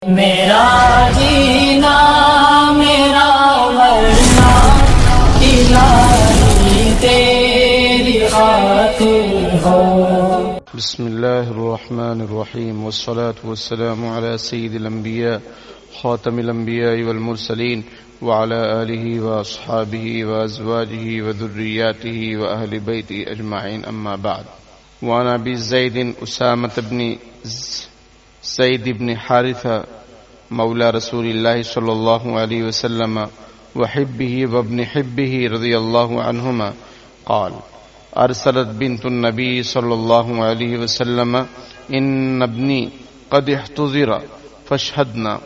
میرا جینا میرا مرنا الہی تیری خاطر ہو. بسم الله الرحمن الرحيم والصلاة والسلام على سيد الأنبياء خاتم الأنبياء والمرسلين وعلى آله وأصحابه وأزواجه وذرياته وأهل بيته أجمعين، أما بعد. وعن أبي زيد أسامة بن زيد بن حارثة مولى رسول الله صلى الله عليه وسلم وحبه وابن حبه رضي الله عنهما قال: أرسلت بنت النبي صلى الله عليه وسلم إن ابني قد احتضر فاشهدنا،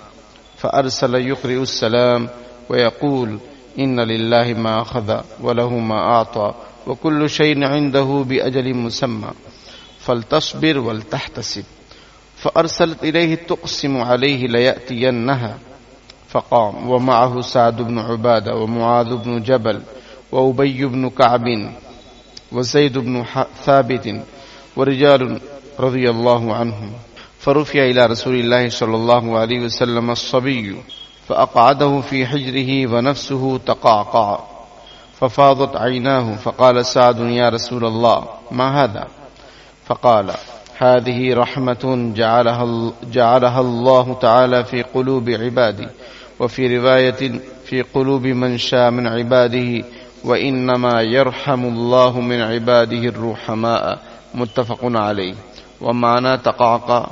فأرسل يقرئ السلام ويقول إن لله ما أخذ وله ما أعطى وكل شيء عنده بأجل مسمى فلتصبر ولتحتسب. فأرسلت إليه تقسم عليه ليأتينها، فقام ومعه سعد بن عبادة ومعاذ بن جبل وأبي بن كعب وزيد بن ثابت ورجال رضي الله عنهم، فرفع إلى رسول الله صلى الله عليه وسلم الصبي فأقعده في حجره ونفسه تقعقع ففاضت عيناه، فقال سعد: يا رسول الله ما هذا؟ فقال: هذه رحمة جعلها الله تعالى في قلوب عباده، وفي رواية في قلوب من شاء من عباده، وإنما يرحم الله من عباده الرحماء. متفق عليه. ومعنى تقعقع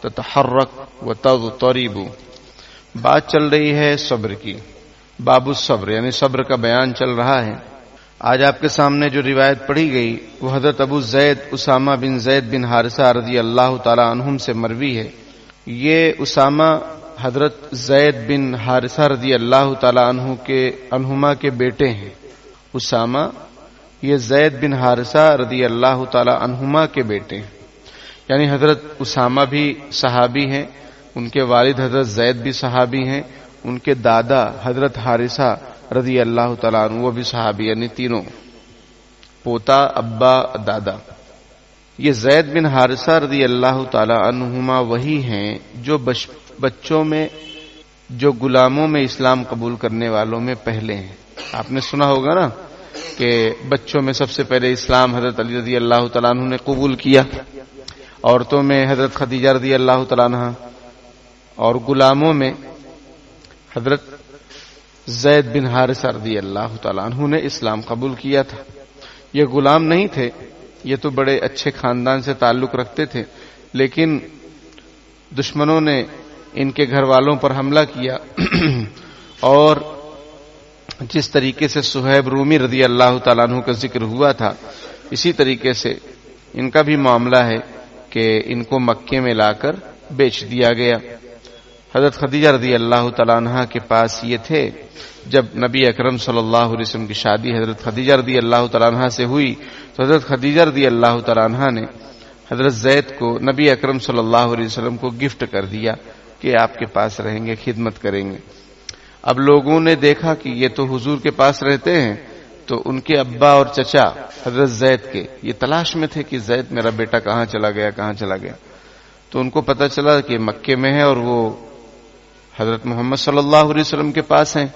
تتحرك وتضطرب. بات چل رہی ہے صبر کی، باب الصبر یعنی صبر کا بیان چل رہا ہے. آج آپ کے سامنے جو روایت پڑھی گئی وہ حضرت ابو زید اسامہ بن زید بن حارثہ رضی اللہ تعالی عنہم سے مروی ہے. یہ اسامہ حضرت زید بن حارثہ رضی اللہ تعالی عنہما کے بیٹے ہیں. اسامہ یہ زید بن حارثہ رضی اللہ تعالی عنہما کے بیٹے ہیں، یعنی حضرت اسامہ بھی صحابی ہیں، ان کے والد حضرت زید بھی صحابی ہیں، ان کے دادا حضرت حارثہ رضی اللہ تعالیٰ عنہ وہ بھی صحابی، یعنی تینوں پوتا ابا دادا. یہ زید بن حارثہ رضی اللہ تعالیٰ عنہما وہی ہیں جو بچوں میں جو غلاموں میں اسلام قبول کرنے والوں میں پہلے ہیں. آپ نے سنا ہوگا نا کہ بچوں میں سب سے پہلے اسلام حضرت علی رضی اللہ تعالیٰ عنہ نے قبول کیا، عورتوں میں حضرت خدیجہ رضی اللہ تعالیٰ عنہ، اور غلاموں میں حضرت زید بن حارثہ رضی اللہ تعالیٰ عنہ نے اسلام قبول کیا تھا. یہ غلام نہیں تھے، یہ تو بڑے اچھے خاندان سے تعلق رکھتے تھے، لیکن دشمنوں نے ان کے گھر والوں پر حملہ کیا اور جس طریقے سے صہیب رومی رضی اللہ تعالیٰ عنہ کا ذکر ہوا تھا، اسی طریقے سے ان کا بھی معاملہ ہے کہ ان کو مکے میں لا کر بیچ دیا گیا. حضرت خدیجہ رضی اللہ تعالیٰ عنہ کے پاس یہ تھے. جب نبی اکرم صلی اللہ علیہ وسلم کی شادی حضرت خدیجہ رضی اللہ تعالیٰ عنہ سے ہوئی تو حضرت خدیجہ رضی اللہ تعالیٰ عنہ نے حضرت زید کو نبی اکرم صلی اللہ علیہ وسلم کو گفٹ کر دیا کہ آپ کے پاس رہیں گے، خدمت کریں گے. اب لوگوں نے دیکھا کہ یہ تو حضور کے پاس رہتے ہیں، تو ان کے ابا اور چچا حضرت زید کے یہ تلاش میں تھے کہ زید میرا بیٹا کہاں چلا گیا. تو ان کو پتہ چلا کہ مکے میں ہے اور وہ حضرت محمد صلی اللہ علیہ وسلم کے پاس ہیں.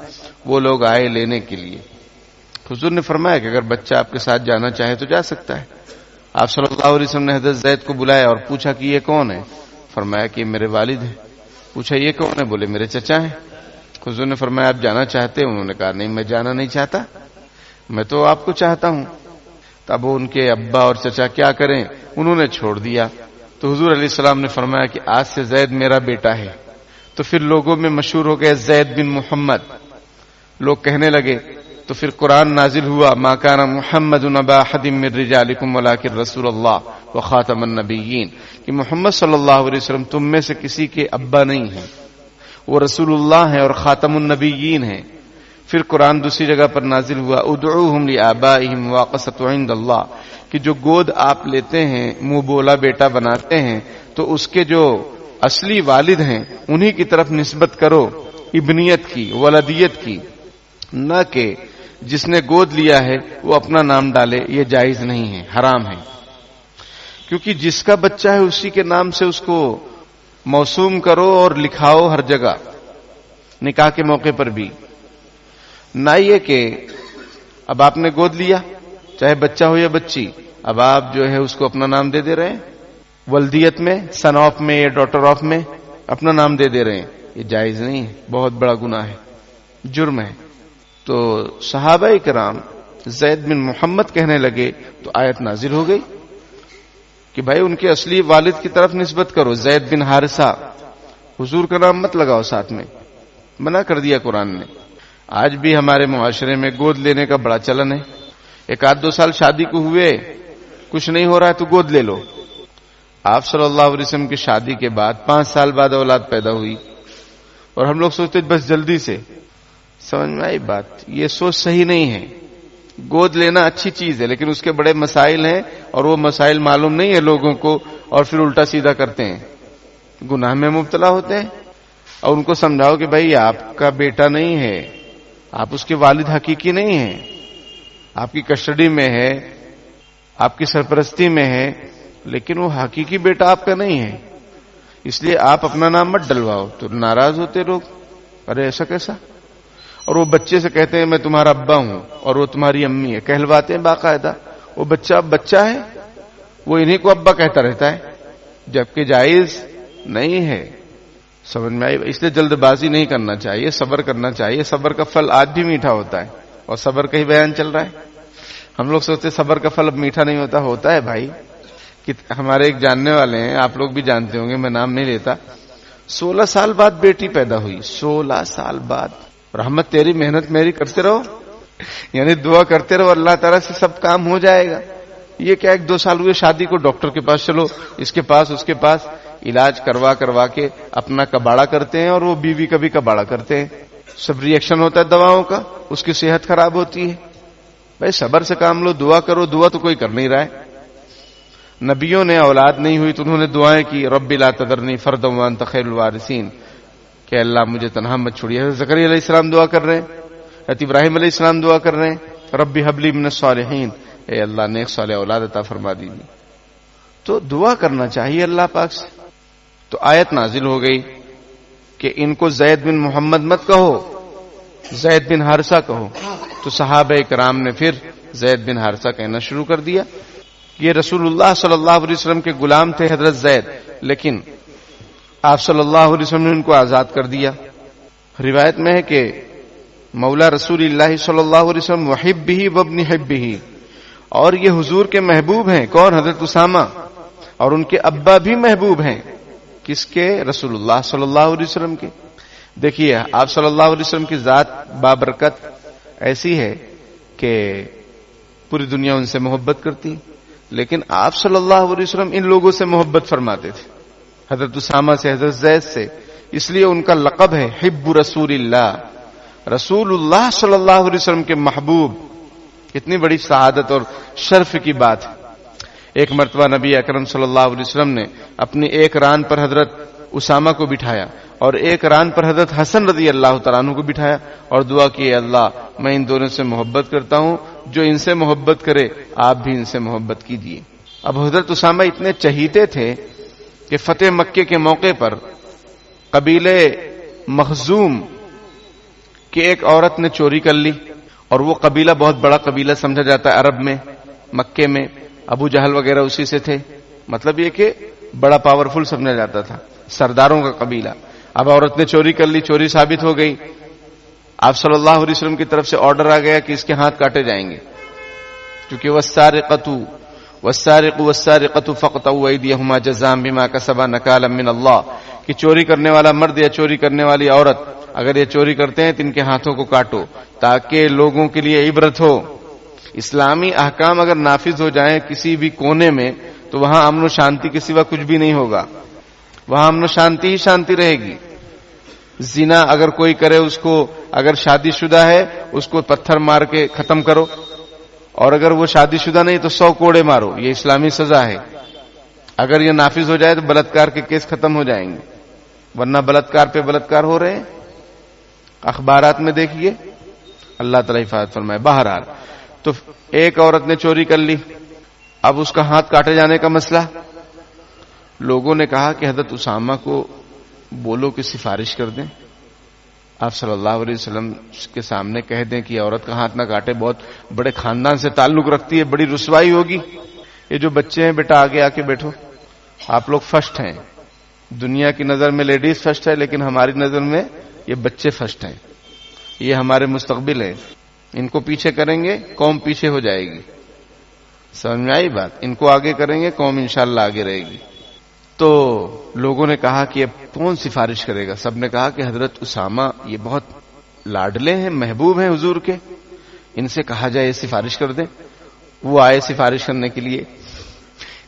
وہ لوگ آئے لینے کے لیے. حضور نے فرمایا کہ اگر بچہ آپ کے ساتھ جانا چاہے تو جا سکتا ہے. آپ صلی اللہ علیہ وسلم نے حضرت زید کو بلایا اور پوچھا کہ یہ کون ہے؟ فرمایا کہ یہ میرے والد ہیں. پوچھا یہ کون ہے؟ بولے میرے چچا ہیں. حضور نے فرمایا آپ جانا چاہتے ہیں؟ انہوں نے کہا نہیں، میں جانا نہیں چاہتا، میں تو آپ کو چاہتا ہوں. تب ان کے ابا اور چچا کیا کریں، انہوں نے چھوڑ دیا. تو حضور علیہ السلام نے فرمایا کہ آج سے زید میرا بیٹا ہے. تو پھر لوگوں میں مشہور ہو گیا زید بن محمد. لوگ کہنے لگے تو پھر قرآن نازل ہوا: ما کان محمد ابا احد من رجالکم ولکن رسول اللہ وخاتم النبیین، کہ محمد صلی اللہ علیہ وسلم تم میں سے کسی کے ابا نہیں ہیں، وہ رسول اللہ ہیں اور خاتم النبیین ہیں. پھر قرآن دوسری جگہ پر نازل ہوا: ادعوہم لآبائہم واقسط عند اللہ، کہ جو گود آپ لیتے ہیں، منہ بولا بیٹا بناتے ہیں، تو اس کے جو اصلی والد ہیں انہی کی طرف نسبت کرو، ابنیت کی، ولدیت کی، نہ کہ جس نے گود لیا ہے وہ اپنا نام ڈالے. یہ جائز نہیں ہے، حرام ہے. کیونکہ جس کا بچہ ہے اسی کے نام سے اس کو موسوم کرو اور لکھاؤ ہر جگہ، نکاح کے موقع پر بھی. نہ یہ کہ اب آپ نے گود لیا، چاہے بچہ ہو یا بچی، اب آپ جو ہے اس کو اپنا نام دے دے رہے ہیں، ولدیت میں سن آف میں یا ڈاٹر آف میں اپنا نام دے دے رہے ہیں. یہ جائز نہیں ہے، بہت بڑا گناہ ہے، جرم ہے. تو صحابہ کرام زید بن محمد کہنے لگے تو آیت نازل ہو گئی کہ بھائی ان کے اصلی والد کی طرف نسبت کرو، زید بن حارثہ، حضور کا نام مت لگاؤ ساتھ میں. منع کر دیا قرآن نے. آج بھی ہمارے معاشرے میں گود لینے کا بڑا چلن ہے. ایک آدھ دو سال شادی کو ہوئے، کچھ نہیں ہو رہا ہے تو گود لے لو. آپ صلی اللہ علیہ وسلم کی شادی کے بعد 5 سال بعد اولاد پیدا ہوئی اور ہم لوگ سوچتے بس جلدی سے. سمجھ میں آئی بات؟ یہ سوچ صحیح نہیں ہے. گود لینا اچھی چیز ہے لیکن اس کے بڑے مسائل ہیں اور وہ مسائل معلوم نہیں ہے لوگوں کو اور پھر الٹا سیدھا کرتے ہیں، گناہ میں مبتلا ہوتے ہیں. اور ان کو سمجھاؤ کہ بھائی آپ کا بیٹا نہیں ہے، آپ اس کے والد حقیقی نہیں ہیں، آپ کی کسٹڈی میں ہے، آپ کی سرپرستی میں ہے، لیکن وہ حقیقی بیٹا آپ کا نہیں ہے. اس لیے آپ اپنا نام مت ڈلواؤ. تو ناراض ہوتے لوگ، ارے ایسا کیسا؟ اور وہ بچے سے کہتے ہیں میں تمہارا ابا ہوں اور وہ تمہاری امی ہے، کہلواتے ہیں باقاعدہ. وہ بچہ اب بچہ ہے، وہ انہیں کو ابا کہتا رہتا ہے، جبکہ جائز نہیں ہے. سمجھ میں آئی؟ اس لیے جلد بازی نہیں کرنا چاہیے، صبر کرنا چاہیے. صبر کا پھل آج بھی میٹھا ہوتا ہے اور صبر کا ہی بیان چل رہا ہے. ہم لوگ سوچتے صبر کا پھل اب میٹھا نہیں ہوتا. ہوتا ہے بھائی. کہ ہمارے ایک جاننے والے ہیں، آپ لوگ بھی جانتے ہوں گے، میں نام نہیں لیتا، 16 سال بعد بیٹی پیدا ہوئی. 16 سال بعد. رحمت تیری محنت میری کرتے رہو، یعنی دعا کرتے رہو، اللہ تعالیٰ سے سب کام ہو جائے گا. یہ کیا 1-2 سال ہوئے شادی کو ڈاکٹر کے پاس چلو، اس کے پاس اس کے پاس، علاج کروا کے اپنا کباڑا کرتے ہیں اور وہ بیوی کا بھی کباڑا کرتے ہیں. سب ری ایکشن ہوتا ہے دواؤں کا، اس کی صحت خراب ہوتی ہے. بھائی صبر سے کام لو، دعا کرو. دعا تو کوئی کر نہیں رہا ہے. نبیوں نے اولاد نہیں ہوئی تو انہوں نے دعائیں کی، رب لا تذرنی فردا وانت خیر الوارثین، کہ اللہ مجھے تنہا مت چھوڑیے. حضرت زکریا علیہ السلام دعا کر رہے ہیں، حضرت ابراہیم علیہ السلام دعا کر رہے ہیں، رب ہب لی من الصالحین، اے اللہ نیک صالح اولاد عطا فرما دیجیے. تو دعا کرنا چاہیے اللہ پاک سے. تو آیت نازل ہو گئی کہ ان کو زید بن محمد مت کہو، زید بن حارثہ کہو. تو صحابہ کرام نے پھر زید بن حارثہ کہنا شروع کر دیا. یہ رسول اللہ صلی اللہ علیہ وسلم کے غلام تھے حضرت زید، لیکن آپ صلی اللہ علیہ وسلم نے ان کو آزاد کر دیا. روایت میں ہے کہ مولا رسول اللہ صلی اللہ علیہ وسلم وحبہ وابن حبہ، اور یہ حضور کے محبوب ہیں. کون؟ حضرت اسامہ. اور ان کے ابا بھی محبوب ہیں. کس کے؟ رسول اللہ صلی اللہ علیہ وسلم کے. دیکھیے آپ صلی اللہ علیہ وسلم کی ذات بابرکت ایسی ہے کہ پوری دنیا ان سے محبت کرتی، لیکن آپ صلی اللہ علیہ وسلم ان لوگوں سے محبت فرماتے تھے، حضرت اسامہ سے، حضرت زید سے. اس لیے ان کا لقب ہے حب رسول اللہ، رسول اللہ صلی اللہ علیہ وسلم کے محبوب. کتنی بڑی سعادت اور شرف کی بات ہے. ایک مرتبہ نبی اکرم صلی اللہ علیہ وسلم نے اپنی ایک ران پر حضرت اسامہ کو بٹھایا اور ایک ران پر حضرت حسن رضی اللہ تعالیٰ عنہ کو بٹھایا اور دعا کی، اللہ میں ان دونوں سے محبت کرتا ہوں، جو ان سے محبت کرے آپ بھی ان سے محبت کیجیے. اب حضرت اسامہ اتنے چہیتے تھے کہ فتح مکے کے موقع پر قبیلے مخزوم کی ایک عورت نے چوری کر لی، اور وہ قبیلہ بہت بڑا قبیلہ سمجھا جاتا ہے عرب میں، مکے میں ابو جہل وغیرہ اسی سے تھے. مطلب یہ کہ بڑا پاورفل سمجھا جاتا تھا، سرداروں کا قبیلہ. اب عورت نے چوری کر لی، چوری ثابت ہو گئی. آپ صلی اللہ علیہ وسلم کی طرف سے آرڈر آ گیا کہ اس کے ہاتھ کاٹے جائیں گے، کیونکہ والسارق والسارقۃ فاقطعوا ایدیہما جزاء بما کسبا نکالا من اللہ، کہ چوری کرنے والا مرد یا چوری کرنے والی عورت اگر یہ چوری کرتے ہیں تو ان کے ہاتھوں کو کاٹو تاکہ لوگوں کے لیے عبرت ہو. اسلامی احکام اگر نافذ ہو جائیں کسی بھی کونے میں تو وہاں امن و شانتی کے سوا کچھ بھی نہیں ہوگا، وہاں امن و شانتی ہی شانتی رہے گی. زنا اگر کوئی کرے، اس کو اگر شادی شدہ ہے اس کو پتھر مار کے ختم کرو، اور اگر وہ شادی شدہ نہیں تو 100 کوڑے مارو. یہ اسلامی سزا ہے. اگر یہ نافذ ہو جائے تو بلاత్కాر کے کیس ختم ہو جائیں گے، ورنہ بلاత్కాر پہ بلاత్కాر ہو رہے ہیں. اخبارات میں دیکھیے. اللہ تعالی حفاظت فرمائے. بہرحال تو ایک عورت نے چوری کر لی، اب اس کا ہاتھ کاٹے جانے کا مسئلہ. لوگوں نے کہا کہ حضرت اسامہ کو بولو کہ سفارش کر دیں. آپ صلی اللہ علیہ وسلم کے سامنے کہہ دیں کہ عورت کا ہاتھ نہ کاٹے, بہت بڑے خاندان سے تعلق رکھتی ہے, بڑی رسوائی ہوگی. یہ جو بچے ہیں بیٹا آگے آ کے بیٹھو, آپ لوگ فرسٹ ہیں. دنیا کی نظر میں لیڈیز فرسٹ ہے, لیکن ہماری نظر میں یہ بچے فرسٹ ہیں. یہ ہمارے مستقبل ہیں. ان کو پیچھے کریں گے قوم پیچھے ہو جائے گی. سمجھ میں آئی بات؟ ان کو آگے کریں گے قوم انشاءاللہ آگے رہے گی. تو لوگوں نے کہا کہ اب کون سفارش کرے گا؟ سب نے کہا کہ حضرت اسامہ یہ بہت لاڈلے ہیں, محبوب ہیں حضور کے, ان سے کہا جائے سفارش کر دیں. وہ آئے سفارش کرنے کے لیے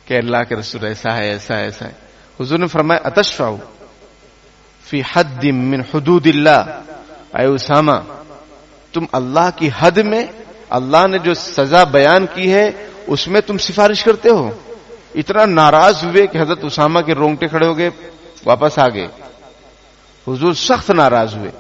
کہ اللہ کے رسول ایسا ہے ایسا ہے ایسا ہے. حضور نے فرمایا اتشفع فی حد من حدود اللہ, اے اسامہ تم اللہ کی حد میں, اللہ نے جو سزا بیان کی ہے اس میں تم سفارش کرتے ہو. اتنا ناراض ہوئے کہ حضرت اسامہ کے رونگٹے کھڑے ہو گئے, واپس آ گئے. حضور سخت ناراض ہوئے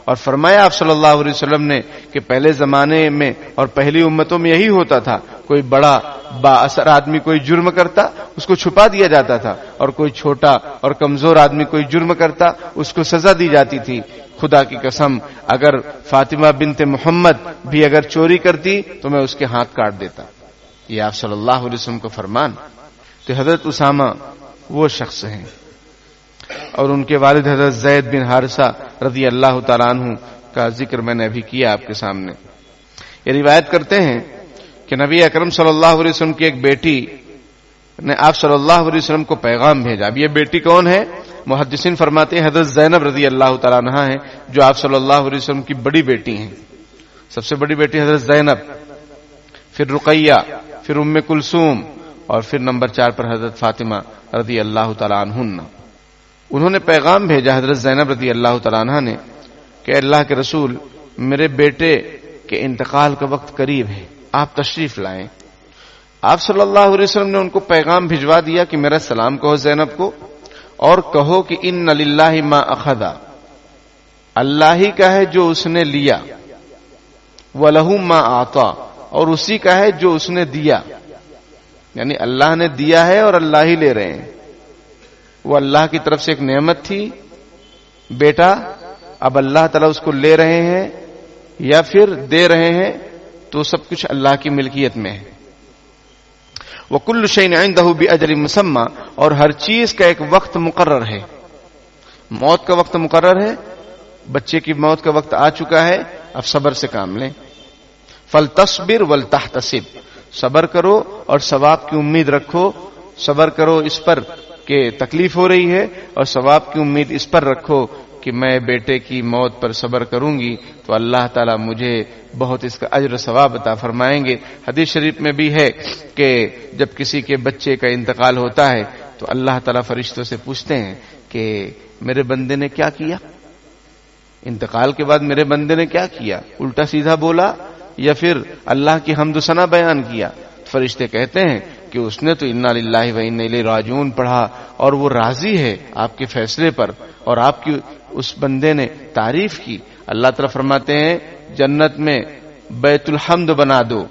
اور فرمایا آپ صلی اللہ علیہ وسلم نے کہ پہلے زمانے میں اور پہلی امتوں میں یہی ہوتا تھا, کوئی بڑا با اثر آدمی کوئی جرم کرتا اس کو چھپا دیا جاتا تھا, اور کوئی چھوٹا اور کمزور آدمی کوئی جرم کرتا اس کو سزا دی جاتی تھی. خدا کی قسم اگر فاطمہ بنت محمد بھی اگر چوری کرتی تو میں اس کے ہاتھ کاٹ دیتا. یہ آپ صلی اللہ علیہ وسلم کو فرمان. تو حضرت اسامہ وہ شخص ہیں, اور ان کے والد حضرت زید بن حارثہ رضی اللہ تعالیٰ عنہ کا ذکر میں نے ابھی کیا آپ کے سامنے. یہ روایت کرتے ہیں کہ نبی اکرم صلی اللہ علیہ وسلم کی ایک بیٹی نے آپ صلی اللہ علیہ وسلم کو پیغام بھیجا. اب یہ بیٹی کون ہے؟ محدثین فرماتے ہیں حضرت زینب رضی اللہ تعالیٰ عنہ ہیں, جو آپ صلی اللہ علیہ وسلم کی بڑی بیٹی ہیں. سب سے بڑی بیٹی حضرت زینب, پھر رقیہ, پھر ام کلثوم, اور پھر نمبر 4 پر حضرت فاطمہ رضی اللہ تعالیٰ عنہ. انہوں نے پیغام بھیجا حضرت زینب رضی اللہ تعالیٰ عنہ نے کہ اللہ کے رسول میرے بیٹے کے انتقال کا وقت قریب ہے, آپ تشریف لائیں. آپ صلی اللہ علیہ وسلم نے ان کو پیغام بھجوا دیا کہ میرا سلام کہو زینب کو, اور کہو کہ ان للہ ما اخذ, اللہ ہی کا ہے جو اس نے لیا, وَلَهُ مَا أَعْطَى, اور اسی کا ہے جو اس نے دیا. یعنی اللہ نے دیا ہے اور اللہ ہی لے رہے ہیں. وہ اللہ کی طرف سے ایک نعمت تھی بیٹا, اب اللہ تعالیٰ اس کو لے رہے ہیں یا پھر دے رہے ہیں, تو سب کچھ اللہ کی ملکیت میں ہے. وَكُلُّ شَيْءٍ عِندَهُ بِأَجَلٍ مُّسَمًّى, اور ہر چیز کا ایک وقت مقرر ہے. موت کا وقت مقرر ہے, بچے کی موت کا وقت آ چکا ہے, اب صبر سے کام لیں. فَلْتَصْبِرْ وَلْتَحْتَسِبْ, صبر کرو اور ثواب کی امید رکھو. صبر کرو اس پر کہ تکلیف ہو رہی ہے, اور ثواب کی امید اس پر رکھو کہ میں بیٹے کی موت پر صبر کروں گی تو اللہ تعالیٰ مجھے بہت اس کا اجر ثواب عطا فرمائیں گے. حدیث شریف میں بھی ہے کہ جب کسی کے بچے کا انتقال ہوتا ہے تو اللہ تعالیٰ فرشتوں سے پوچھتے ہیں کہ میرے بندے نے کیا کیا, انتقال کے بعد میرے بندے نے کیا کیا, الٹا سیدھا بولا یا پھر اللہ کی حمد و ثنا بیان کیا. فرشتے کہتے ہیں کہ اس نے تو انا للہ و انا الیہ راجعون پڑھا اور وہ راضی ہے آپ کے فیصلے پر, اور آپ کی اس بندے نے تعریف کی. اللہ تعالیٰ فرماتے ہیں جنت میں بیت الحمد بنا دو,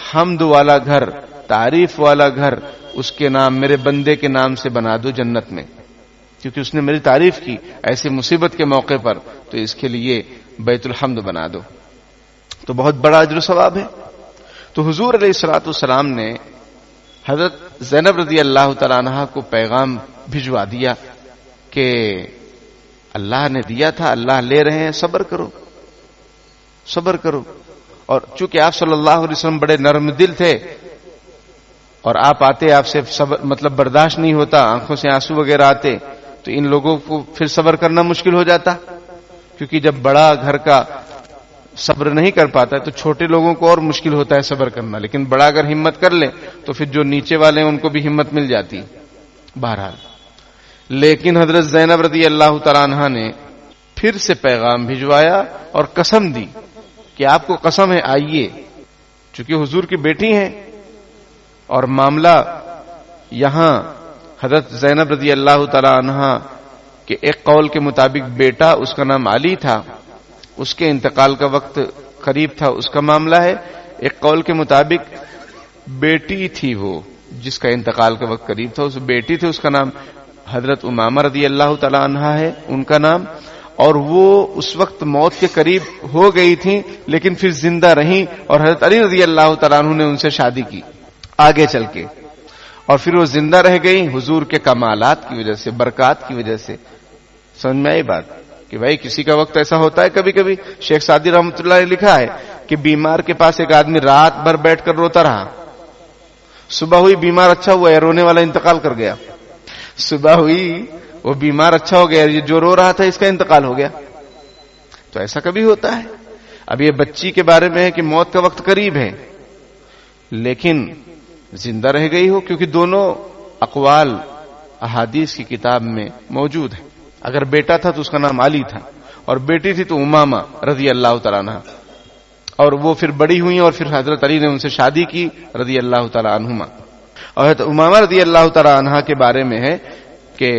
حمد والا گھر, تعریف والا گھر, اس کے نام میرے بندے کے نام سے بنا دو جنت میں, کیونکہ اس نے میری تعریف کی ایسی مصیبت کے موقع پر, تو اس کے لیے بیت الحمد بنا دو. تو بہت بڑا اجر و ثواب ہے. تو حضور علیہ الصلوۃ والسلام نے حضرت زینب رضی اللہ تعالیٰ عنہ کو پیغام بھجوا دیا کہ اللہ نے دیا تھا, اللہ لے رہے ہیں, صبر کرو صبر کرو. اور چونکہ آپ صلی اللہ علیہ وسلم بڑے نرم دل تھے, اور آپ آتے آپ سے صبر مطلب برداشت نہیں ہوتا, آنکھوں سے آنسو وغیرہ آتے, تو ان لوگوں کو پھر صبر کرنا مشکل ہو جاتا, کیونکہ جب بڑا گھر کا صبر نہیں کر پاتا ہے تو چھوٹے لوگوں کو اور مشکل ہوتا ہے صبر کرنا. لیکن بڑا اگر ہمت کر لے تو پھر جو نیچے والے ہیں ان کو بھی ہمت مل جاتی. بہرحال لیکن حضرت زینب رضی اللہ تعالیٰ عنہ نے پھر سے پیغام بھجوایا اور قسم دی کہ آپ کو قسم ہے آئیے, چونکہ حضور کی بیٹی ہیں, اور معاملہ یہاں حضرت زینب رضی اللہ تعالیٰ عنہ کے ایک قول کے مطابق بیٹا, اس کا نام علی تھا, اس کے انتقال کا وقت قریب تھا, اس کا معاملہ ہے. ایک قول کے مطابق بیٹی تھی وہ جس کا انتقال کا وقت قریب تھا, اس بیٹی تھی, اس کا نام حضرت امامہ رضی اللہ تعالی عنہا ہے ان کا نام، اور وہ اس وقت موت کے قریب ہو گئی تھیں لیکن پھر زندہ رہیں، اور حضرت علی رضی اللہ تعالیٰ عنہ نے ان سے شادی کی آگے چل کے، اور پھر وہ زندہ رہ گئی حضور کے کمالات کی وجہ سے، برکات کی وجہ سے۔ سمجھ میں آئی بات کہ بھائی کسی کا وقت ایسا ہوتا ہے کبھی کبھی۔ شیخ سعدی رحمۃ اللہ نے لکھا ہے کہ بیمار کے پاس ایک آدمی رات بھر بیٹھ کر روتا رہا، صبح ہوئی بیمار اچھا ہوا ہے، رونے والا انتقال کر گیا۔ صبح ہوئی وہ بیمار اچھا ہو گیا، یہ جو رو رہا تھا اس کا انتقال ہو گیا۔ تو ایسا کبھی ہوتا ہے۔ اب یہ بچی کے بارے میں ہے کہ موت کا وقت قریب ہے لیکن زندہ رہ گئی ہو، کیونکہ دونوں اقوال احادیث کی کتاب میں موجود ہیں۔ اگر بیٹا تھا تو اس کا نام علی تھا، اور بیٹی تھی تو امامہ رضی اللہ تعالیٰ عنہ، اور وہ پھر بڑی ہوئی اور پھر حضرت علی نے ان سے شادی کی رضی اللہ تعالیٰ عنہما۔ اور حضرت امامہ رضی اللہ تعالیٰ عنہ کے بارے میں ہے کہ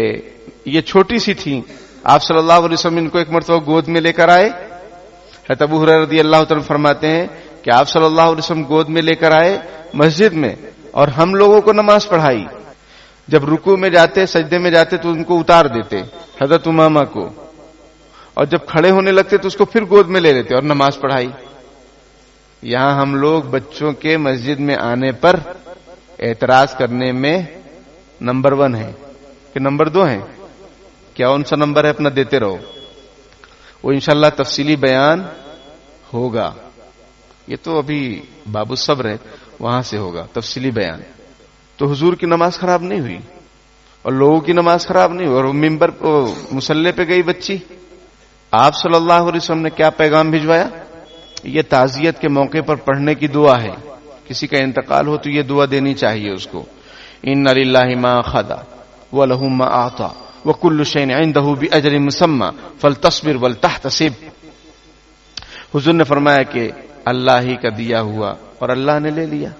یہ چھوٹی سی تھی، آپ صلی اللہ علیہ وسلم ان کو ایک مرتبہ گود میں لے کر آئے۔ حضرت ابو ہریرہ رضی اللہ تعالیٰ فرماتے ہیں کہ آپ صلی اللہ علیہ وسلم گود میں لے کر آئے مسجد میں، اور ہم لوگوں کو نماز پڑھائی۔ جب رکوع میں جاتے سجدے میں جاتے تو ان کو اتار دیتے حضرت امامہ کو، اور جب کھڑے ہونے لگتے تو اس کو پھر گود میں لے لیتے اور نماز پڑھائی۔ یہاں ہم لوگ بچوں کے مسجد میں آنے پر اعتراض کرنے میں نمبر 1 ہے کہ نمبر 2 ہے؟ کیا ان سا نمبر ہے؟ اپنا دیتے رہو، وہ انشاءاللہ تفصیلی بیان ہوگا۔ یہ تو ابھی باب الصبر ہے، وہاں سے ہوگا تفصیلی بیان۔ تو حضور کی نماز خراب نہیں ہوئی اور لوگوں کی نماز خراب نہیں ہوئی، اور ممبر مصلی پہ گئی بچی۔ آپ صلی اللہ علیہ وسلم نے کیا پیغام بھجوایا؟ یہ تعزیت کے موقع پر پڑھنے کی دعا ہے، کسی کا انتقال ہو تو یہ دعا دینی چاہیے اس کو۔ ان للہ ما اخذ ولہ ما اعطى وكل شيء عنده باجر مسمى فلتصبر ولتحتسب۔ حضور نے فرمایا کہ اللہ ہی کا دیا ہوا اور اللہ نے لے لیا،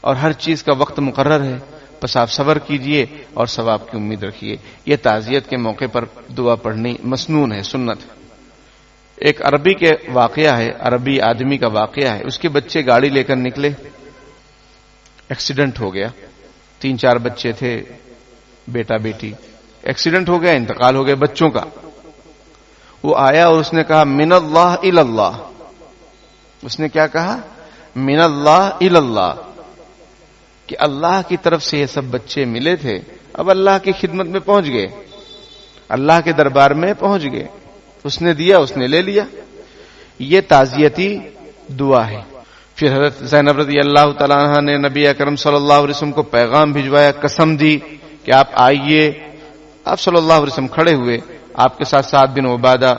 اور ہر چیز کا وقت مقرر ہے، بس آپ صبر کیجئے اور ثواب کی امید رکھیے۔ یہ تعزیت کے موقع پر دعا پڑھنی مسنون ہے، سنت ہے۔ ایک عربی کے واقعہ ہے، عربی آدمی کا واقعہ ہے، اس کے بچے گاڑی لے کر نکلے، ایکسیڈنٹ ہو گیا، 3-4 بچے تھے، بیٹا بیٹی، ایکسیڈنٹ ہو گیا، انتقال ہو گیا بچوں کا۔ وہ آیا اور اس نے کہا من اللہ الی اللہ۔ اس نے کیا کہا؟ من اللہ الی اللہ، کہ اللہ کی طرف سے یہ سب بچے ملے تھے، اب اللہ کی خدمت میں پہنچ گئے، اللہ کے دربار میں پہنچ گئے، اس نے دیا، اس نے لے لیا۔ یہ تعزیتی دعا ہے۔ پھر حضرت زینب رضی اللہ تعالیٰ عنہ نے نبی اکرم صلی اللہ علیہ وسلم کو پیغام بھجوایا، قسم دی کہ آپ آئیے۔ آپ صلی اللہ علیہ وسلم کھڑے ہوئے، آپ کے ساتھ سعد بن عبادہ،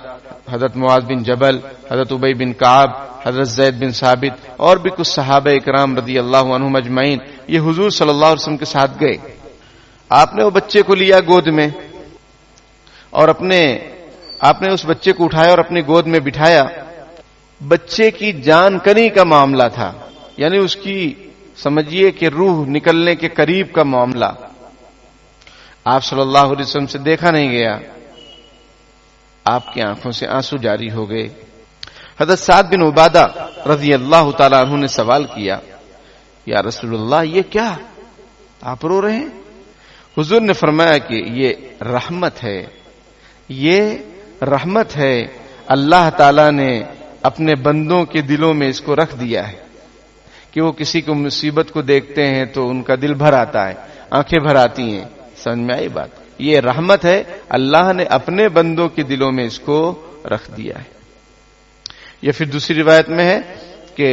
حضرت معاذ بن جبل، حضرت ابی بن کعب، حضرت زید بن ثابت، اور بھی کچھ صحابہ اکرام رضی اللہ عنہم اجمعین، یہ حضور صلی اللہ علیہ وسلم کے ساتھ گئے۔ آپ نے وہ بچے کو لیا گود میں، اور آپ نے اس بچے کو اٹھایا اور اپنی گود میں بٹھایا۔ بچے کی جان کنی کا معاملہ تھا، یعنی اس کی سمجھیے کہ روح نکلنے کے قریب کا معاملہ۔ آپ صلی اللہ علیہ وسلم سے دیکھا نہیں گیا، آپ کی آنکھوں سے آنسو جاری ہو گئے۔ حضرت سعد بن عبادہ رضی اللہ تعالیٰ عنہ نے سوال کیا، یا رسول اللہ یہ کیا، آپ رو رہے ہیں؟ حضور نے فرمایا کہ یہ رحمت ہے، یہ رحمت ہے، اللہ تعالیٰ نے اپنے بندوں کے دلوں میں اس کو رکھ دیا ہے کہ وہ کسی کو مصیبت کو دیکھتے ہیں تو ان کا دل بھر آتا ہے، آنکھیں بھر آتی ہیں۔ سمجھ میں آئی بات؟ یہ رحمت ہے، اللہ نے اپنے بندوں کے دلوں میں اس کو رکھ دیا ہے۔ یہ پھر دوسری روایت میں ہے کہ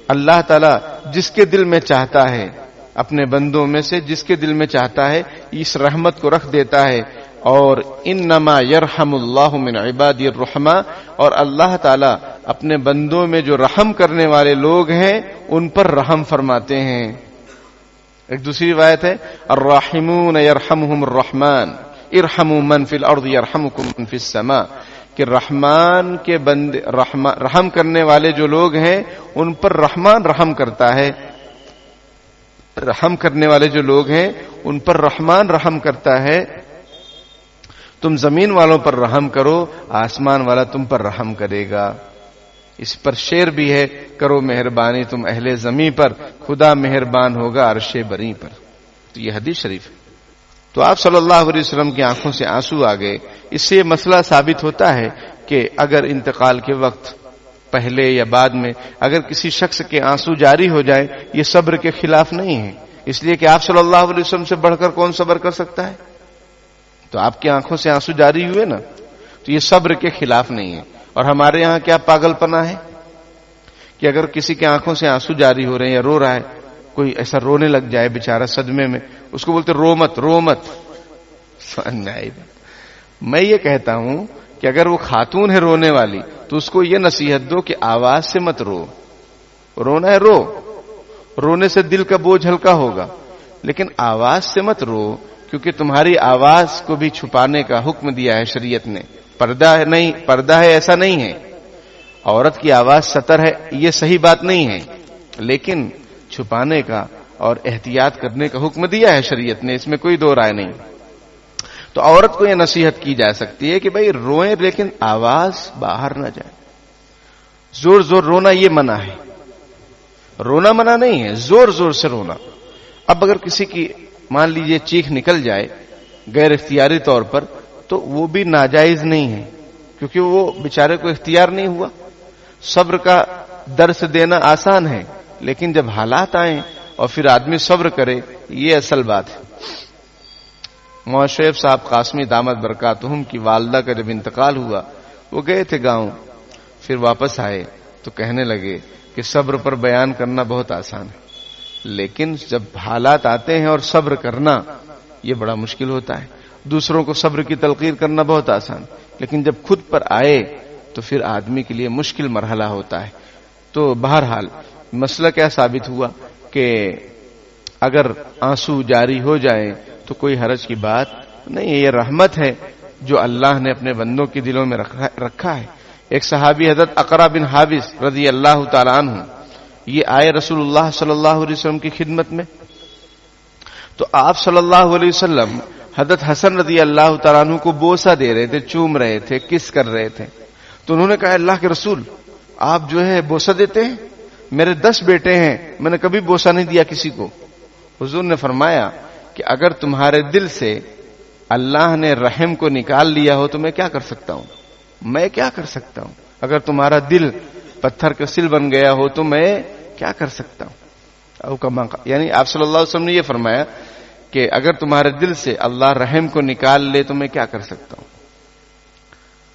اللہ تعالیٰ جس کے دل میں چاہتا ہے، اپنے بندوں میں سے جس کے دل میں چاہتا ہے، اس رحمت کو رکھ دیتا ہے۔ اور انما یرحم اللہ من عبادی الرحماء، اور اللہ تعالیٰ اپنے بندوں میں جو رحم کرنے والے لوگ ہیں ان پر رحم فرماتے ہیں۔ ایک دوسری روایت ہے الراحمون یرحمہم الرحمن ارحموا من فی الارض یرحمکم من فی السماء، کہ رحمان کے بندے رحم کرنے والے جو لوگ ہیں ان پر رحمان رحم کرتا ہے، رحم کرنے والے جو لوگ ہیں ان پر رحمان رحم کرتا ہے۔ تم زمین والوں پر رحم کرو، آسمان والا تم پر رحم کرے گا۔ اس پر شعر بھی ہے، کرو مہربانی تم اہل زمین پر، خدا مہربان ہوگا عرش بری پر۔ تو یہ حدیث شریف ہے۔ تو آپ صلی اللہ علیہ وسلم کی آنکھوں سے آنسو آ گئے. اس سے یہ مسئلہ ثابت ہوتا ہے کہ اگر انتقال کے وقت پہلے یا بعد میں اگر کسی شخص کے آنسو جاری ہو جائے یہ صبر کے خلاف نہیں ہے، اس لیے کہ آپ صلی اللہ علیہ وسلم سے بڑھ کر کون صبر کر سکتا ہے. تو آپ کی آنکھوں سے آنسو جاری ہوئے نا، تو یہ صبر کے خلاف نہیں ہے. اور ہمارے یہاں کیا پاگل پنا ہے کہ اگر کسی کے آنکھوں سے آنسو جاری ہو رہے ہیں یا رو رہا ہے، کوئی ایسا رونے لگ جائے بیچارہ صدمے میں، اس کو بولتے رو مت رو مت. میں یہ کہتا ہوں کہ اگر وہ خاتون ہے رونے والی تو اس کو یہ نصیحت دو کہ آواز سے مت رو، رونا ہے رو، رونے سے دل کا بوجھ ہلکا ہوگا، لیکن آواز سے مت رو، کیونکہ تمہاری آواز کو بھی چھپانے کا حکم دیا ہے شریعت نے. پردہ ہے ایسا نہیں ہے، عورت کی آواز ستر ہے یہ صحیح بات نہیں ہے، لیکن چھپانے کا اور احتیاط کرنے کا حکم دیا ہے شریعت نے، اس میں کوئی دو رائے نہیں. تو عورت کو یہ نصیحت کی جا سکتی ہے کہ بھائی روئیں لیکن آواز باہر نہ جائے. زور زور رونا یہ منع ہے، رونا منع نہیں ہے، زور زور سے رونا. اب اگر کسی کی مان لیجئے چیخ نکل جائے غیر اختیاری طور پر تو وہ بھی ناجائز نہیں ہے، کیونکہ وہ بیچارے کو اختیار نہیں ہوا. صبر کا درس دینا آسان ہے، لیکن جب حالات آئیں اور پھر آدمی صبر کرے یہ اصل بات ہے. موشیف صاحب قاسمی دامت برکاتہم کی والدہ کا جب انتقال ہوا وہ گئے تھے گاؤں، پھر واپس آئے تو کہنے لگے کہ صبر پر بیان کرنا بہت آسان ہے، لیکن جب حالات آتے ہیں اور صبر کرنا یہ بڑا مشکل ہوتا ہے. دوسروں کو صبر کی تلقین کرنا بہت آسان، لیکن جب خود پر آئے تو پھر آدمی کے لیے مشکل مرحلہ ہوتا ہے. تو بہرحال مسئلہ کیا ثابت ہوا کہ اگر آنسو جاری ہو جائے تو کوئی حرج کی بات نہیں ہے، یہ رحمت ہے جو اللہ نے اپنے بندوں کے دلوں میں رکھا ہے. ایک صحابی حضرت اقرا بن حابس رضی اللہ تعالی عنہ یہ آئے رسول اللہ صلی اللہ علیہ وسلم کی خدمت میں، تو آپ صلی اللہ علیہ وسلم حضرت حسن رضی اللہ تعالیٰ عنہ کو بوسہ دے رہے تھے، چوم رہے تھے، کس کر رہے تھے. تو انہوں نے کہا اللہ کے رسول آپ جو ہے بوسہ دیتے ہیں، میرے 10 بیٹے ہیں، میں نے کبھی بوسہ نہیں دیا کسی کو. حضور نے فرمایا کہ اگر تمہارے دل سے اللہ نے رحم کو نکال لیا ہو تو میں کیا کر سکتا ہوں، میں کیا کر سکتا ہوں. اگر تمہارا دل پتھر کا سل بن گیا ہو تو میں کیا کر سکتا ہوں. یعنی آپ صلی اللہ علیہ وسلم نے یہ فرمایا کہ اگر تمہارے دل سے اللہ رحم کو نکال لے تو میں کیا کر سکتا ہوں.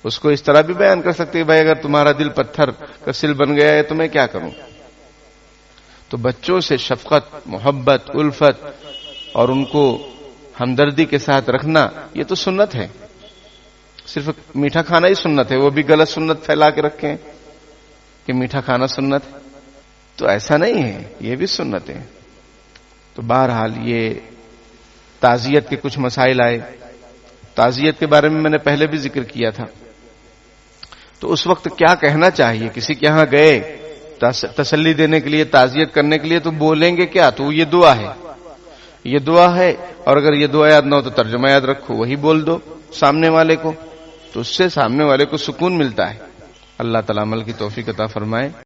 اس کو اس طرح بھی بیان کر سکتے کہ بھائی اگر تمہارا دل پتھر کا سل بن گیا ہے تو میں کیا کروں. تو بچوں سے شفقت، محبت، الفت اور ان کو ہمدردی کے ساتھ رکھنا یہ تو سنت ہے. صرف میٹھا کھانا ہی سنت ہے، وہ بھی غلط سنت پھیلا کے رکھیں کہ میٹھا کھانا سنت ہے، تو ایسا نہیں ہے، یہ بھی سنت ہے. تو بہرحال یہ تعزیت کے کچھ مسائل آئے. تعزیت کے بارے میں نے پہلے بھی ذکر کیا تھا. تو اس وقت کیا کہنا چاہیے، کسی کے ہاں گئے تسلی دینے کے لیے، تعزیت کرنے کے لیے، تو بولیں گے کیا؟ تو یہ دعا ہے، یہ دعا ہے، اور اگر یہ دعا یاد نہ ہو تو ترجمہ یاد رکھو، وہی بول دو سامنے والے کو، تو اس سے سامنے والے کو سکون ملتا ہے. اللہ تعالی عمل کی توفیق عطا فرمائے.